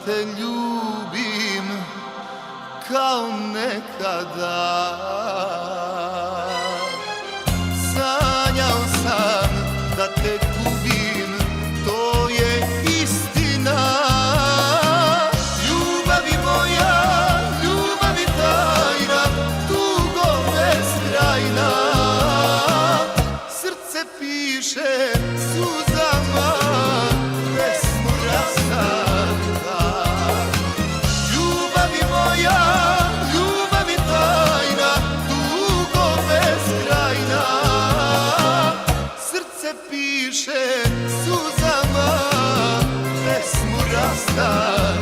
te ljubim kao nekada. Sanjao sam da te gubim, to je istina. Ljubavi moja, ljubavi tajna, tugo beskrajna. Srce piše suzama pesmu rastanka. Ljubavi moja, ljubavi tajna, tugo beskrajna. Srce piše suzama pesmu rastanka.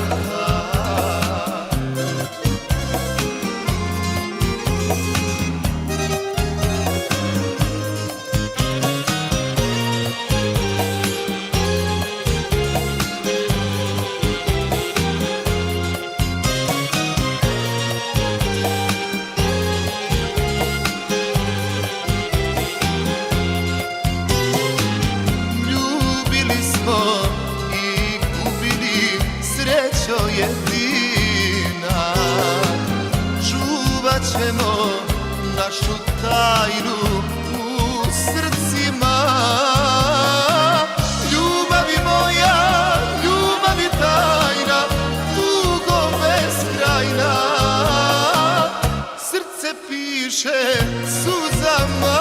Jedina, čuvat ćemo našu tajnu u srcima. Ljubavi moja, ljubavi tajna, tugo beskrajna. Srce piše suzama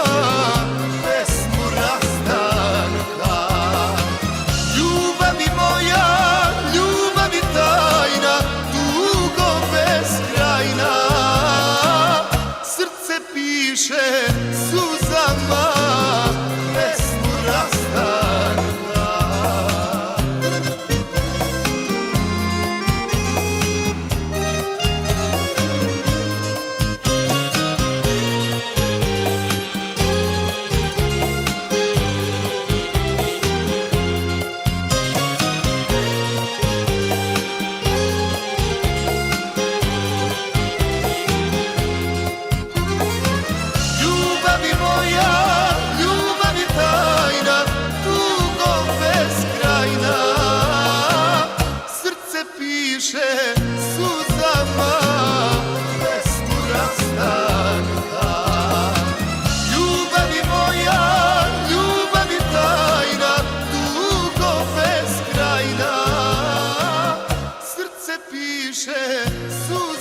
pesmu rastanka. Ljubavi moja, ljubavi tajna, tugo beskrajna. Srce piše suzama pesmu rastanka. Piše suzama pesmu rastanka. Ljubavi moja, ljubavi tajna, tugo beskrajna. Srce piše suzama